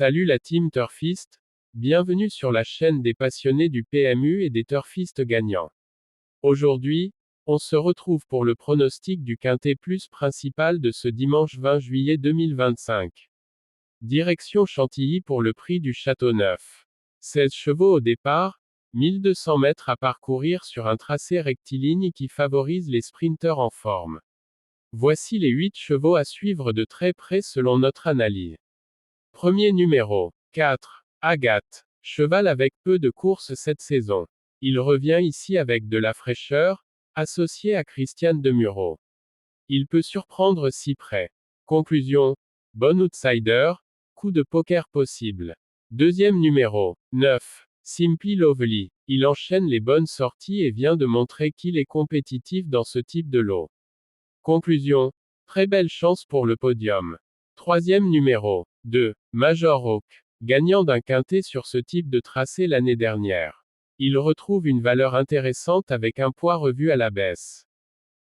Salut la team Turfiste, bienvenue sur la chaîne des passionnés du PMU et des turfistes gagnants. Aujourd'hui, on se retrouve pour le pronostic du Quintet Plus principal de ce dimanche 20 juillet 2025. Direction Chantilly pour le prix du Châteauneuf. 16 chevaux au départ, 1200 mètres à parcourir sur un tracé rectiligne qui favorise les sprinteurs en forme. Voici les 8 chevaux à suivre de très près selon notre analyse. Premier numéro, 4. Agathe. Cheval avec peu de courses cette saison. Il revient ici avec de la fraîcheur, associé à Christiane Demuro. Il peut surprendre si près. Conclusion. Bon outsider, coup de poker possible. Deuxième numéro, 9. Simply Lovely. Il enchaîne les bonnes sorties et vient de montrer qu'il est compétitif dans ce type de lot. Conclusion. Très belle chance pour le podium. Troisième numéro, 2. Major Oak. Gagnant d'un quintet sur ce type de tracé l'année dernière. Il retrouve une valeur intéressante avec un poids revu à la baisse.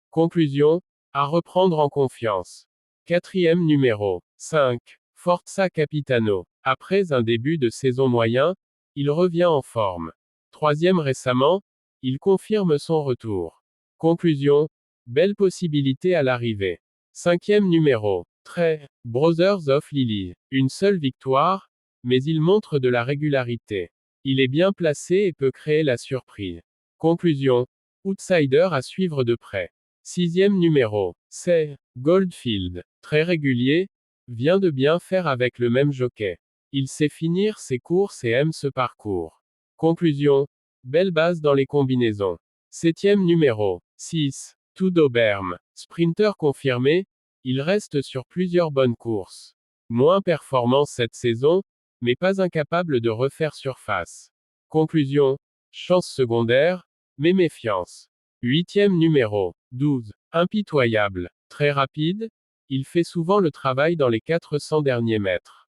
Conclusion. À reprendre en confiance. Quatrième numéro, 5. Forza Capitano. Après un début de saison moyen, il revient en forme. Troisième récemment, il confirme son retour. Conclusion. Belle possibilité à l'arrivée. Cinquième numéro, 13. Brothers of Lily. Une seule victoire, mais il montre de la régularité. Il est bien placé et peut créer la surprise. Conclusion. Outsider à suivre de près. Sixième numéro, c'est Goldfield. Très régulier, vient de bien faire avec le même jockey. Il sait finir ses courses et aime ce parcours. Conclusion. Belle base dans les combinaisons. Septième numéro, 6. Tudo Berm. Sprinter confirmé, il reste sur plusieurs bonnes courses. Moins performant cette saison, mais pas incapable de refaire surface. Conclusion. Chance secondaire, mais méfiance. Huitième numéro, 12. Impitoyable. Très rapide, il fait souvent le travail dans les 400 derniers mètres.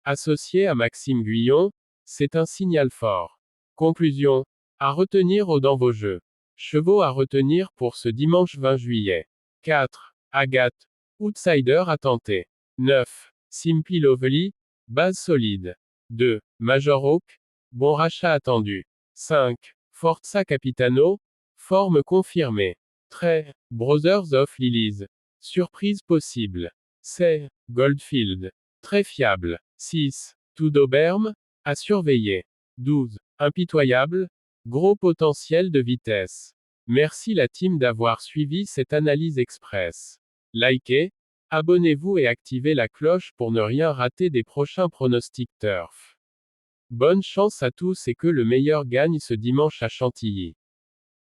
Associé à Maxime Guyon, c'est un signal fort. Conclusion. À retenir dans vos jeux. Chevaux à retenir pour ce dimanche 20 juillet. 4. Agathe. Outsider à tenter. 9. Simply Lovely. Base solide. 2. Major Oak. Bon rachat attendu. 5. Forza Capitano. Forme confirmée. 13. Brothers of Lilies. Surprise possible. 16. Goldfield. Très fiable. 6. Tudo Berm. À surveiller. 12. Impitoyable. Gros potentiel de vitesse. Merci la team d'avoir suivi cette analyse express. Likez, abonnez-vous et activez la cloche pour ne rien rater des prochains pronostics turf. Bonne chance à tous et que le meilleur gagne ce dimanche à Chantilly.